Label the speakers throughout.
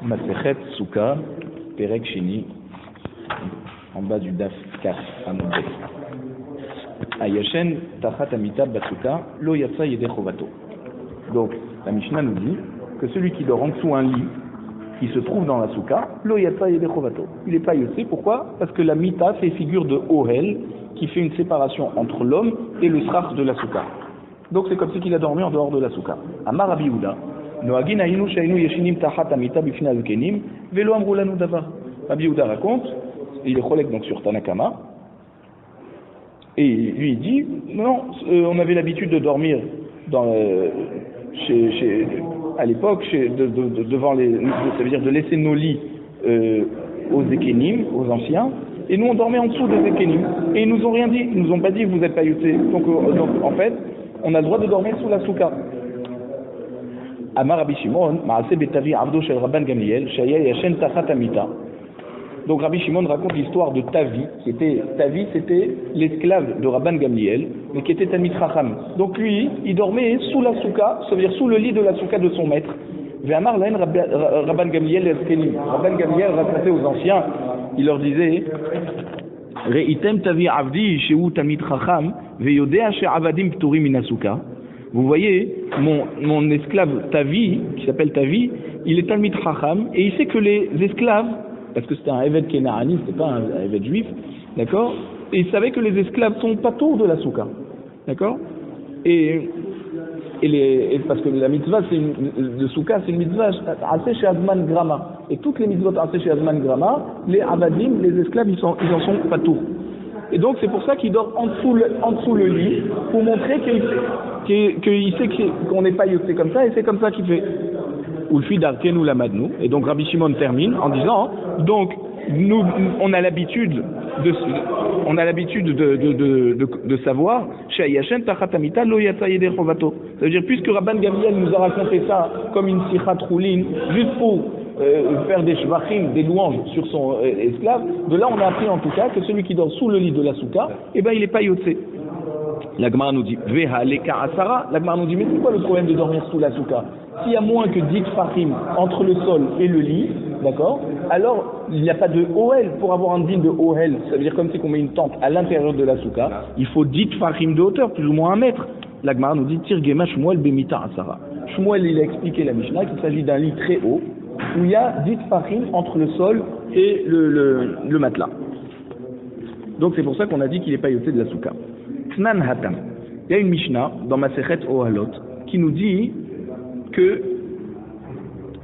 Speaker 1: Masechet Souka, Perek Shini, en bas du Daf 4, à Moudbet. Ayashen Tachat Amita Batsuka, Lo Yatsa Yede Chovato. Donc, la Mishnah nous dit que celui qui dort en dessous un lit, qui se trouve dans la Souka, Lo Yatsa Yede Chovato. Il n'est pas yossé, pourquoi? Parce que la Mita fait figure de Ohel, qui fait une séparation entre l'homme et le srach de la Souka. Donc c'est comme si il a dormi en dehors de la Souka. Amar Rabbi Yehuda, Noagin Ainu Shainu Yeshinim Tachat Amita Bifna Alkenim, Velo Amrou Lanu Davar. Rabbi Yehuda raconte, il est cholek donc sur Tanakama, et lui il dit, non, on avait l'habitude de dormir dans, à l'époque, devant les, ça veut dire de laisser nos lits aux Ekenim, aux anciens, et nous on dormait en dessous des Ekenim, et ils nous ont rien dit, ils nous ont pas dit vous n'êtes pas yoté, donc en fait, on a le droit de dormir sous la souka. Amar Rabbi Shimon, Ma'aseh Betavi Avdo Shel Rabban Gamliel, Shaya Yashen Tachat Amita. Donc Rabbi Shimon raconte l'histoire de Tavi, Tavi c'était l'esclave de Rabban Gamliel, mais qui était Talmid Chacham. Donc lui, il dormait sous la souka, ça veut dire sous le lit de la souka de son maître. Ve'amar Lahen Rabban Gamliel Eskenim. Rabban Gamliel racontait aux anciens, il leur disait, Re'item Tavi Avdi Sheu Talmid Chacham, ve'yodea she'avadim pturim min souka. Vous voyez, mon esclave Tavi, qui s'appelle Tavi, il est Talmid Chacham, et il sait que les esclaves, parce que c'était un évêque kénarani, c'était pas un évêque juif, d'accord, et il savait que les esclaves sont pas tours de la souka, d'accord, et parce que la mitzvah de souka, c'est une mitzvah assez chez Azman Grama, et toutes les mitzvot assez chez Azman Grama, les avadim, les esclaves, ils en sont pas tours. Et donc c'est pour ça qu'il dort en dessous le lit, pour montrer qu'il sait qu'on n'est pas yoté comme ça, et c'est comme ça qu'il fait. Ulfi d'Arkenu Lamadnu. Et donc Rabbi Shimon termine en disant, donc nous on a l'habitude de savoir, ça veut dire puisque Rabban Gamliel nous a raconté ça comme une sichat roulin, juste pour faire des shvachim, des louanges sur son esclave, de là on a appris en tout cas que celui qui dort sous le lit de la souka, eh ben il n'est pas yotsé. La Gemara nous dit, la Gemara nous dit, mais c'est quoi le problème de dormir sous la souka? S'il y a moins que 10 tfachim entre le sol et le lit, d'accord, alors il n'y a pas de ohel. Pour avoir un din de ohel, ça veut dire comme si on met une tente à l'intérieur de la souka, il faut 10 tfachim de hauteur, plus ou moins 1 mètre. La Gemara nous dit, Tirgema Shmuel Bemita Asara. Shmuel, il a expliqué la Mishnah qu'il s'agit d'un lit très haut, où il y a 10 tfachim entre le sol et le matelas. Donc c'est pour ça qu'on a dit qu'il n'est pas yoté de la souka. Tnan Hatam. Il y a une Mishnah dans Masechet Ohalot qui nous dit que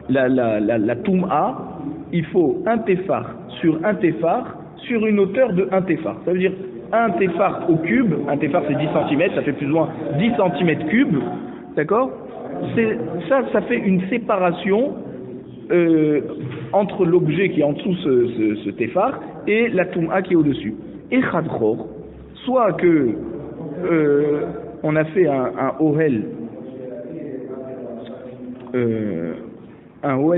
Speaker 1: la Toum'a, il faut un téphar sur une hauteur de un téphar. Ça veut dire un téphar au cube, un téphar c'est 10 cm, ça fait plus ou moins 10 cm cubes, d'accord? Ça fait une séparation entre l'objet qui est en dessous ce téphar et la Toum'a qui est au-dessus. Et Khadchor, soit que on a fait un ohel,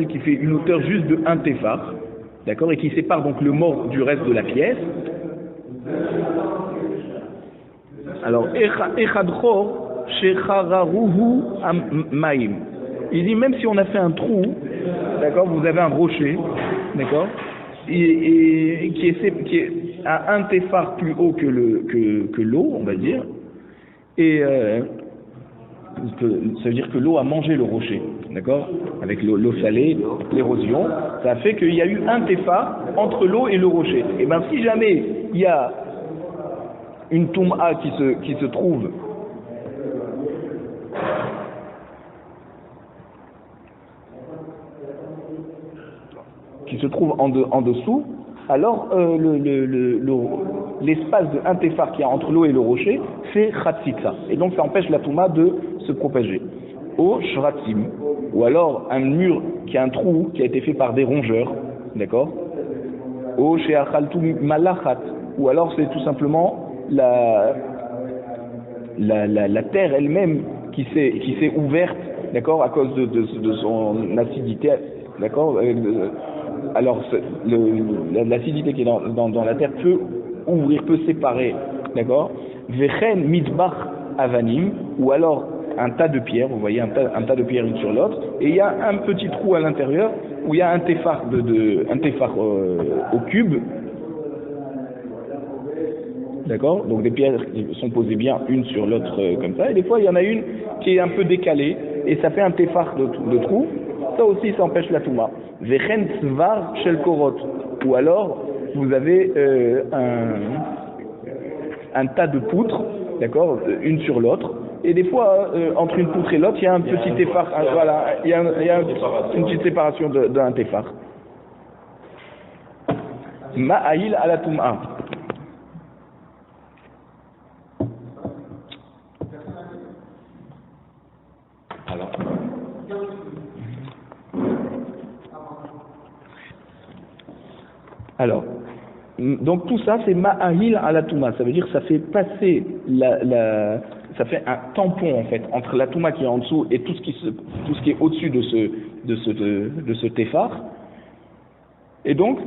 Speaker 1: qui fait une hauteur juste de un téphar, d'accord, et qui sépare donc le mort du reste de la pièce. Alors, Echadchor shechararuhu maim. Il dit même si on a fait un trou, d'accord, vous avez un rocher, d'accord, et qui est à un téphar plus haut que l'eau, on va dire, et ça veut dire que l'eau a mangé le rocher, d'accord, avec l'eau salée, l'érosion, ça fait qu'il y a eu un téphar entre l'eau et le rocher. Et bien si jamais il y a une toum'a qui se trouve en dessous, alors l'espace de un téphar qu'il y a entre l'eau et le rocher, c'est chatzitza. Et donc ça empêche la touma de se propager. Au shratim, ou alors un mur qui a un trou qui a été fait par des rongeurs, d'accord. Au sheachaltu malachat, ou alors c'est tout simplement la terre elle-même qui s'est ouverte, d'accord, à cause de son acidité, d'accord. Alors l'acidité qui est dans la terre peut séparer, d'accord, vechen mitbach avanim, ou alors un tas de pierres, vous voyez un tas de pierres une sur l'autre, et il y a un petit trou à l'intérieur, où il y a un téphar, au cube, d'accord? Donc des pierres qui sont posées bien une sur l'autre comme ça, et des fois il y en a une qui est un peu décalée, et ça fait un téphar de trou. Ça aussi, ça empêche la touma. Vechen tzvar shel korot, ou alors vous avez un tas de poutres, d'accord, une sur l'autre, et des fois entre une poutre et l'autre, il y a un petit téphar, voilà, il y a une petite séparation d'un téphar. Ma'aïl à la touma. Alors, donc tout ça c'est ma'ahil à la touma, ça veut dire que ça fait passer ça fait un tampon en fait entre la touma qui est en dessous et tout ce qui est au-dessus de ce téphar. Et donc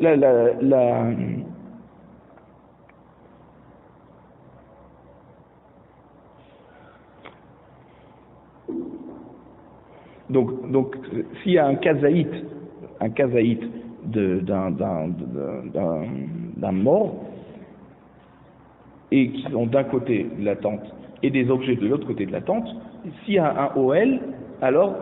Speaker 1: donc s'il y a un kazaït d'un mort, et qui sont d'un côté de la tente et des objets de l'autre côté de la tente, s'il y a un OL, alors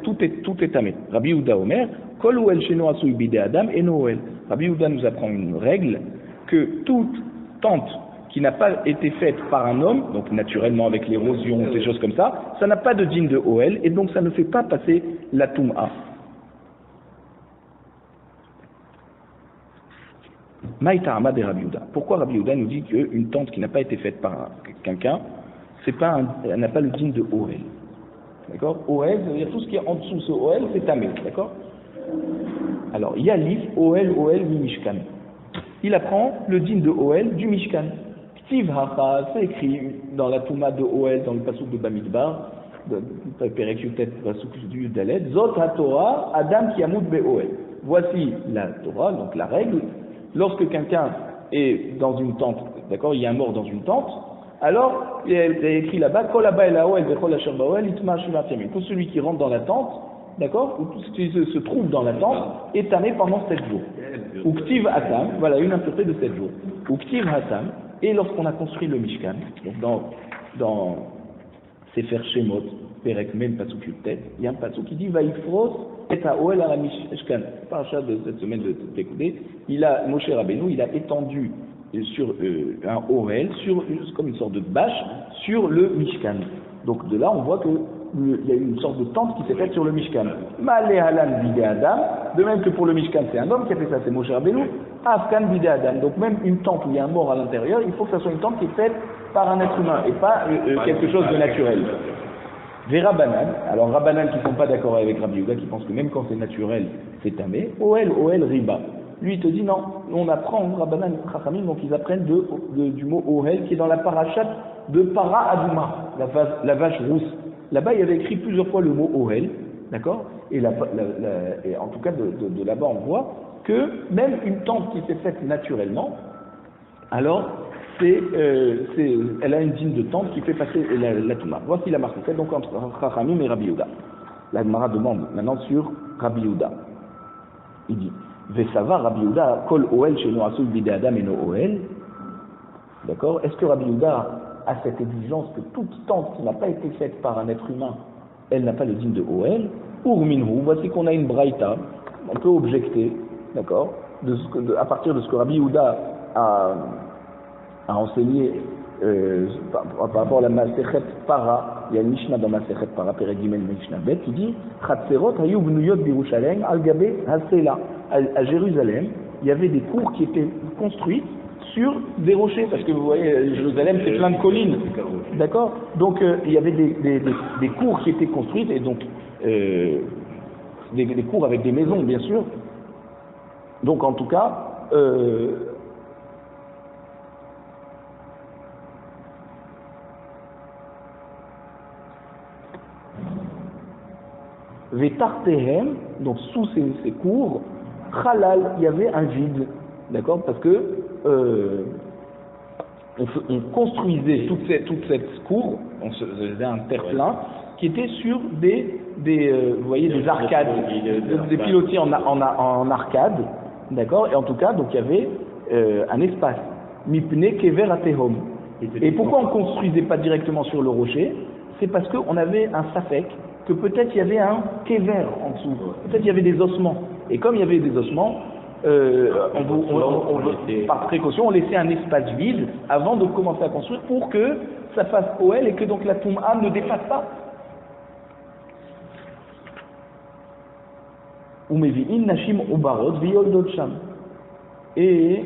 Speaker 1: tout est tamé. Rabbi Yehuda Omer, Kol OL sheno asui bidei adam eno OL. Rabbi Yehuda nous apprend une règle que toute tente qui n'a pas été faite par un homme, donc naturellement avec l'érosion, des choses comme ça n'a pas de digne de OL, et donc ça ne fait pas passer la touma. Maïta Ahmad et Rabbi Yehuda. Pourquoi Rabbi Yehuda nous dit qu'une tente qui n'a pas été faite par quelqu'un, elle n'a pas le digne de OL. D'accord? OL, ça veut dire tout ce qui est en dessous ce OL, c'est tamé. D'accord? Alors, il y a l'if, OL, mi Mishkan. Il apprend le digne de OL du Mishkan. Ktiv Hacha, c'est écrit dans la Touma de OL, dans le Passouk de Bamidbar, Perek Yutet, Passouk du Dalet, Zot HaTorah, Adam ki Yamut be'OL. Voici la Torah, donc la règle. Lorsque quelqu'un est dans une tente, d'accord, il y a un mort dans une tente, alors il est écrit là-bas, Kol haba el haOel vechol asher baOel itma shivat yamim. Tout celui qui rentre dans la tente, d'accord, ou tout ce qui se trouve dans la tente, est tamé pendant 7 jours. Ou ktiv hatam, voilà une impureté de 7 jours. Ou ktiv hatam, et lorsqu'on a construit le Mishkan, donc dans Sefer Shemot, Perek Mem Pasuk Yutet, il y a un pasuk qui dit Vaifros et haOel ala Mishkan. Parachat de cette semaine de Tekudé, Moshe Rabbeinu, il a étendu sur un Orel, comme une sorte de bâche, sur le Mishkan. Donc de là, on voit qu'il y a une sorte de tente qui s'est faite sur le Mishkan. Malé Halan Bidei Adam, de même que pour le Mishkan, c'est un homme qui a fait ça, c'est Moshe Rabbeinu. Afkan Bidei Adam, donc même une tente où il y a un mort à l'intérieur, il faut que ça soit une tente qui est faite par un être humain et pas quelque chose de naturel. Des Rabbanan, alors Rabbanan qui ne sont pas d'accord avec Rabbi Yehuda, qui pensent que même quand c'est naturel, c'est tamé. OL Riba. Lui, il te dit non, on apprend Rabbanan Chachamim, donc ils apprennent du mot OL qui est dans la parachat de Para Aduma, la vache rousse. Là-bas, il y avait écrit plusieurs fois le mot OL, d'accord, et en tout cas de là-bas, on voit que même une tente qui s'est faite naturellement, alors elle a une digne de tente qui fait passer la Touma. Voici la marque donc entre Chachamim et Rabbi Yehuda. La Gemara demande maintenant sur Rabbi Yehuda. Il dit Vesava Rabbi Yehuda Kol OL sheno asui bidei adam eno OL. D'accord? Est-ce que Rabbi Yehuda a cette exigence que toute tente qui n'a pas été faite par un être humain, elle n'a pas le digne de OL? Ur minhu, voici qu'on a une braïta, on peut objecter, d'accord, à partir de ce que Rabbi Yehuda a enseigné par rapport à la Masechet Para. Il y a une Mishnah dans Masechet Para, Perek Gimel Mishnah Bet, qui dit Chatserot hayu bnuyot b'Yerushalem al gabe hasela. À Jérusalem, il y avait des cours qui étaient construits sur des rochers, parce que vous voyez, Jérusalem c'est plein de collines, d'accord? Donc il y avait des cours qui étaient construites, et donc des cours avec des maisons, bien sûr. Donc en tout cas, Vetartehem, donc sous ces cours, Chalal, il y avait un vide, d'accord, parce que on construisait toute cette cour, on faisait un terre-plein qui étaient sur vous voyez, des arcades, des pilotis en arcade, d'accord, et en tout cas, donc il y avait un espace. Mipne kever atehom. Et pourquoi on ne construisait pas directement sur le rocher? C'est parce qu'on avait un safek, que peut-être il y avait un kever en dessous, peut-être il y avait des ossements. Et comme il y avait des ossements, par précaution, on laissait un espace vide avant de commencer à construire pour que ça fasse OL et que donc la Toum'a ne dépasse pas. Et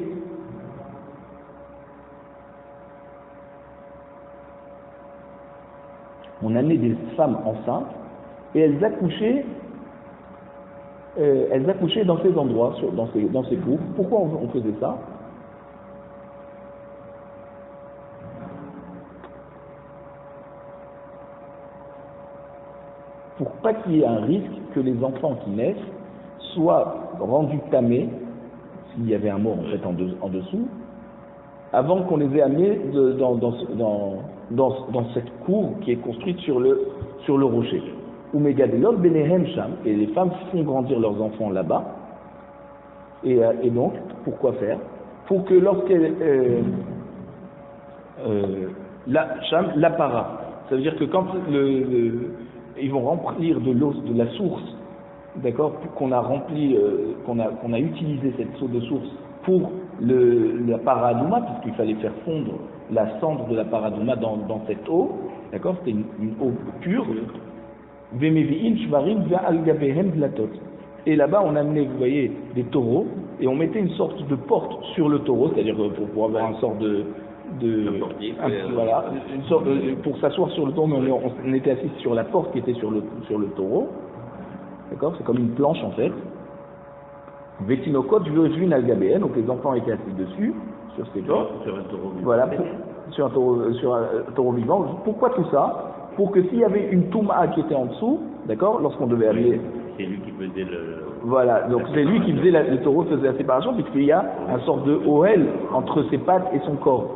Speaker 1: on amenait des femmes enceintes et elles accouchaient dans ces endroits, dans ces cours. Pourquoi on faisait ça? Pour pas qu'il y ait un risque que les enfants qui naissent soient rendus tamés, s'il y avait un mot en fait en dessous, avant qu'on les ait amenés dans cette cour qui est construite sur le rocher. Et les femmes font grandir leurs enfants là-bas. Et donc, pourquoi faire? Pour que lorsqu'elles l'apparat, ça veut dire que quand ils vont remplir de l'eau de la source, d'accord, qu'on a rempli, qu'on a utilisé cette eau de source pour la paradouma, puisqu'il fallait faire fondre la cendre de la paradouma dans cette eau, d'accord, c'était une eau pure. Et là-bas, on amenait, vous voyez, des taureaux, et on mettait une sorte de porte sur le taureau, c'est-à-dire pour avoir une sorte voilà, une sorte pour s'asseoir sur le taureau, mais on était assis sur la porte qui était sur le taureau, d'accord, c'est comme une planche en fait. Vétinokot, juin al-gabéen, donc les enfants étaient assis dessus, sur ces portes, sur un taureau vivant. Voilà, sur un taureau vivant. Pourquoi tout ça? Pour que s'il y avait une touma qui était en dessous, d'accord, lorsqu'on devait aller.
Speaker 2: C'est lui qui faisait
Speaker 1: Voilà, donc c'est lui qui faisait le taureau faisait la séparation, puisqu'il y a un sorte de OL entre ses pattes et son corps.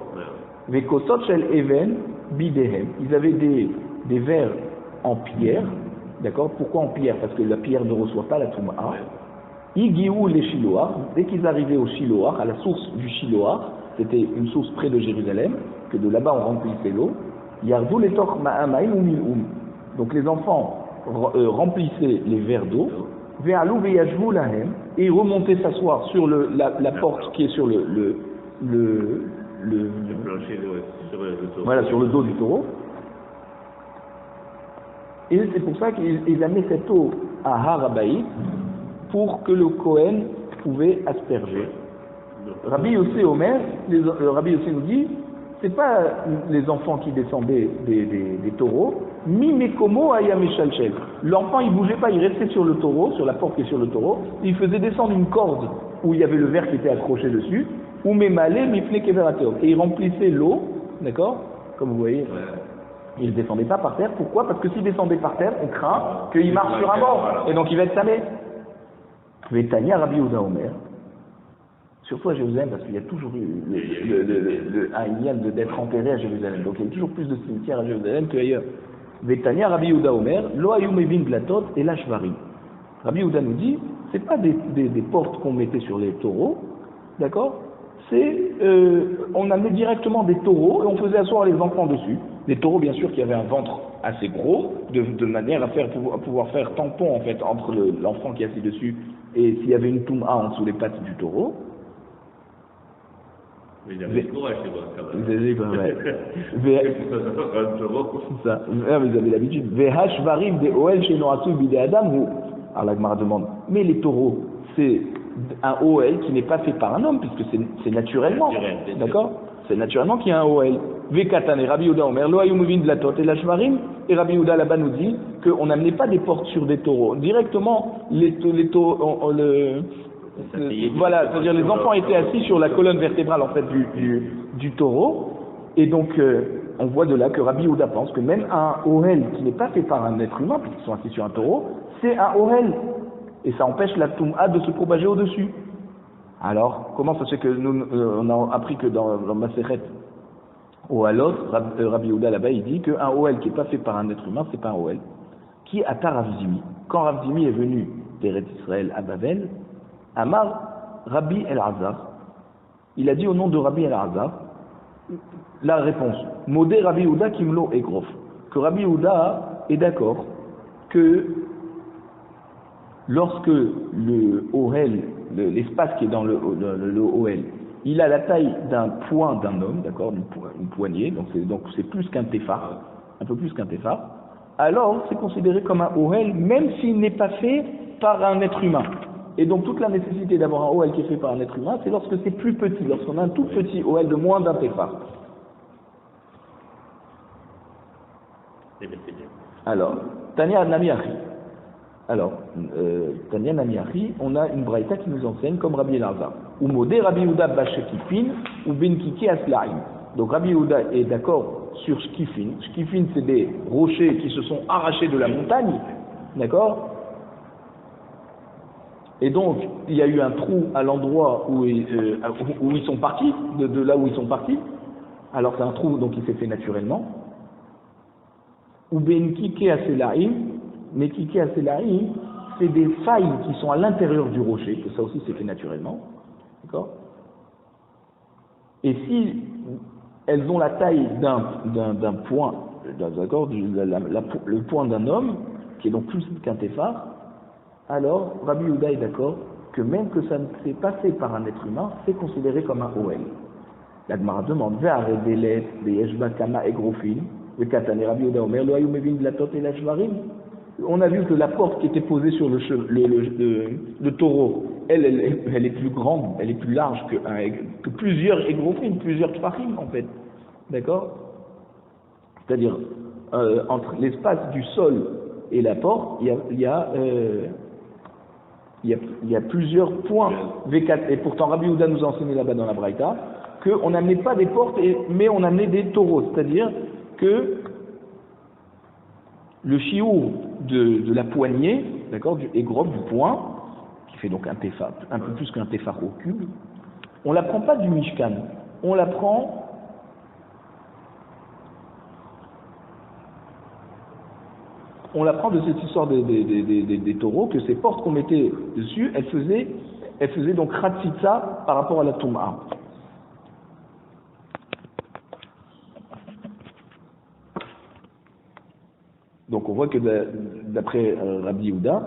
Speaker 1: Vekosot shel even bidehem. Ils avaient des verres en pierre, d'accord. Pourquoi en pierre? Parce que la pierre ne reçoit pas la touma. Igiou les Shiloah, dès qu'ils arrivaient au Shiloah, à la source du Shiloah, c'était une source près de Jérusalem, que de là-bas on remplissait l'eau. Yardou les toch ma'amaim ou mil'um. Donc les enfants remplissaient les verres d'eau, ve'alou ve'yajvou lahem, et ils remontaient s'asseoir sur la porte qui est sur le
Speaker 2: plancher, sur le taureau.
Speaker 1: Voilà, sur le dos du taureau. Et c'est pour ça qu'ils amenaient cette eau à Harabaï pour que le Kohen pouvait asperger. Rabbi Yossé Omer, Rabbi Yossé nous dit, c'est pas les enfants qui descendaient des taureaux, mi mekomo ayameshalchel. L'enfant il bougeait pas, il restait sur le taureau, sur la porte qui est sur le taureau, il faisait descendre une corde où il y avait le verre qui était accroché dessus, ou memale mifne keverateom. Et il remplissait l'eau, d'accord, comme vous voyez. Il ne descendait pas par terre. Pourquoi? Parce que s'il descendait par terre, on craint qu'il marche sur un mort, et donc il va être tamé. Vétania Rabbi Yehuda Omer. Surtout à Jérusalem, parce qu'il y a toujours eu un lien d'être enterré à Jérusalem. Donc il y a toujours plus de cimetières à Jérusalem qu'ailleurs. Vétania Rabbi Yehuda Omer, Lo Hayou Mevin Blatot et Lashvarim. Rabbi Yehuda nous dit, c'est pas des portes qu'on mettait sur les taureaux, d'accord? C'est, on amenait directement des taureaux et on faisait asseoir les enfants dessus. Des taureaux, bien sûr, qui avaient un ventre assez gros, de manière à pouvoir faire tampon en fait entre l'enfant qui est assis dessus et s'il y avait une touma en dessous les pattes du taureau.
Speaker 2: Mais il avait le courage, c'est bon, quand même.
Speaker 1: C'est ça. Vous avez l'habitude. Vehashvarim de Oel chez Noatou Bide Adam ou. Alors la Gemara demande, mais les taureaux, c'est un OL qui n'est pas fait par un homme, puisque c'est naturellement. D'accord? C'est naturellement qu'il y a un OL. Vekatan et Rabbi Yehuda Omer, Lo Hayumuvin de la Tot et la Shvarim, et Rabbi Yehuda là-bas nous dit qu'on n'amenait pas des portes sur des taureaux. Directement, les taureaux, voilà, c'est-à-dire les enfants étaient assis sur la colonne vertébrale en fait du taureau, et donc on voit de là que Rabbi Yehuda pense que même un OL qui n'est pas fait par un être humain, puisqu'ils sont assis sur un taureau, c'est un OL, et ça empêche la Toum'a de se propager au-dessus. Alors, comment ça se fait que nous, on a appris que dans Masechet, Ou alors, Rabbi Yehuda là-bas, il dit qu'un Ohel qui n'est pas fait par un être humain, c'est pas un Ohel. Qui atta Rav Zimi. Quand Rav Zimi est venu d'Eretz Israël à Babel, Amar Rabbi El-Azar, il a dit au nom de Rabbi El-Azar, la réponse, Modé Rabbi Yehuda Kimlo Egrof, que Rabbi Yehuda est d'accord que lorsque le Ohel, l'espace qui est dans le Ohel, il a la taille d'un poing d'un homme, d'accord, une poignée, donc c'est plus qu'un téphar, un peu plus qu'un téphar, alors c'est considéré comme un Ohel, même s'il n'est pas fait par un être humain. Et donc toute la nécessité d'avoir un Ohel qui est fait par un être humain, c'est lorsque c'est plus petit, lorsqu'on a un tout petit Ohel de moins d'un téphar. Alors, Tania Namiachi. Alors, Tania Namiachi, on a une braïta qui nous enseigne comme Rabbi Elazar. Ou modé Rabbi Yehuda bashekifin ou ben kiki aslaim. Donc Rabbi Yehuda est d'accord sur shkifin. Shkifin, c'est des rochers qui se sont arrachés de la montagne, d'accord? Et donc, il y a eu un trou à l'endroit où ils sont partis, de là où ils sont partis. Alors c'est un trou donc qui s'est fait naturellement. Ou ben kiki aslaim. Mais kiki aslaim, c'est des failles qui sont à l'intérieur du rocher, que ça aussi c'est fait naturellement. D'accord? Et si elles ont la taille d'un point, d'accord, le point d'un homme, qui est donc plus qu'un téphar, alors Rabbi Yehuda est d'accord que même que ça ne s'est pas fait par un être humain, c'est considéré comme un Ohel. La Gemara demande, on a vu que la porte qui était posée sur le taureau, elle est plus grande, elle est plus large que plusieurs égrofines, plusieurs tfachim en fait. D'accord? C'est-à-dire, entre l'espace du sol et la porte, il y a plusieurs points V4. Et pourtant, Rabbi Yehuda nous a enseigné là-bas dans la Braïta qu'on n'amenait pas des portes, mais on amenait des taureaux. C'est-à-dire que le chiour de la poignée, d'accord, du égrove, du poing, qui fait donc un téphar, un peu plus qu'un téphar au cube, on ne l'apprend pas du Mishkan, on l'apprend de cette histoire des taureaux, que ces portes qu'on mettait dessus, elles faisaient donc Khatsitsa par rapport à la Touma. Donc on voit que d'après Rabbi Yehuda,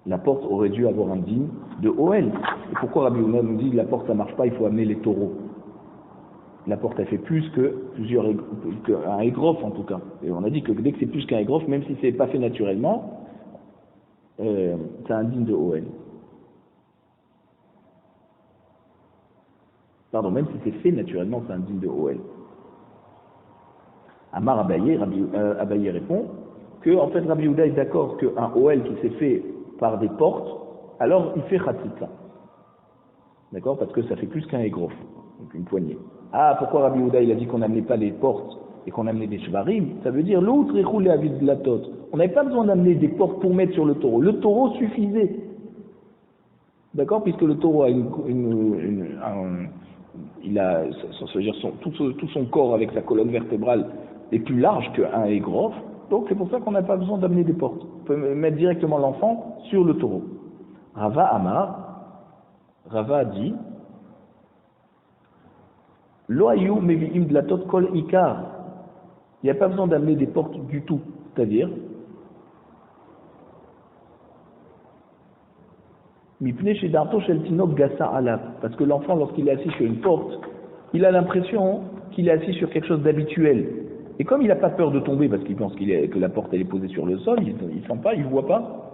Speaker 1: la porte aurait dû avoir un digne de Ohel. Et pourquoi Rabbi Yehuda nous dit que la porte ça marche pas, il faut amener les taureaux? La porte elle fait plus qu'un égroffe en tout cas. Et on a dit que dès que c'est plus qu'un égroffe, même si c'est pas fait naturellement, c'est un digne de Ohel. Pardon, même si c'est fait naturellement, c'est un digne de Ohel. Amar Abaye, Abaye répond que en fait Rabbi Yehuda est d'accord qu'un Ohel qui s'est fait par des portes, alors il fait Khatsitsa. D'accord? Parce que ça fait plus qu'un égroffe, donc une poignée. Ah, pourquoi Rabbi Yehuda il a dit qu'on n'amenait pas les portes et qu'on amenait des shvarim? Ça veut dire l'autre est roulé à vide de la tote. On n'avait pas besoin d'amener des portes pour mettre sur le taureau. Le taureau suffisait. D'accord? Puisque le taureau a tout son corps avec sa colonne vertébrale est plus large qu'un égroffe, donc c'est pour ça qu'on n'a pas besoin d'amener des portes. On peut mettre directement l'enfant sur le taureau. Rava a dit Lo ayu mevi'im dlatot kol ikar. Il n'y a pas besoin d'amener des portes du tout, c'est-à-dire mipne shedarto shel tinok gasa alaf, parce que l'enfant lorsqu'il est assis sur une porte, il a l'impression qu'il est assis sur quelque chose d'habituel. Et comme il n'a pas peur de tomber parce qu'il pense que la porte elle est posée sur le sol, il ne sent pas, il ne voit pas,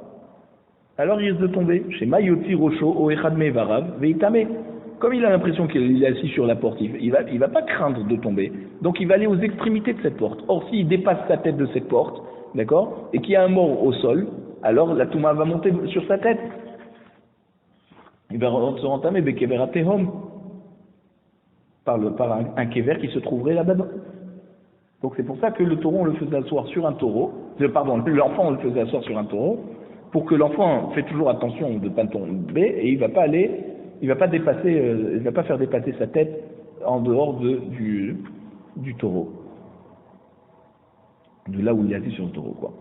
Speaker 1: alors il risque de tomber. Chez Mayoti Rocho, Oechadme Varav, Veitame. Comme il a l'impression qu'il est assis sur la porte, il va pas craindre de tomber. Donc il va aller aux extrémités de cette porte. Or s'il dépasse sa tête de cette porte, d'accord, et qu'il y a un mort au sol, alors la Touma va monter sur sa tête. Il va se rentamer Bekevera Tehom par un kever qui se trouverait là-bas. Donc c'est pour ça que le taureau on le faisait asseoir sur un taureau, l'enfant on le faisait asseoir sur un taureau, pour que l'enfant fait toujours attention de ne pas tomber et il va pas faire dépasser sa tête en dehors du taureau. De là où il est assis sur le taureau, quoi.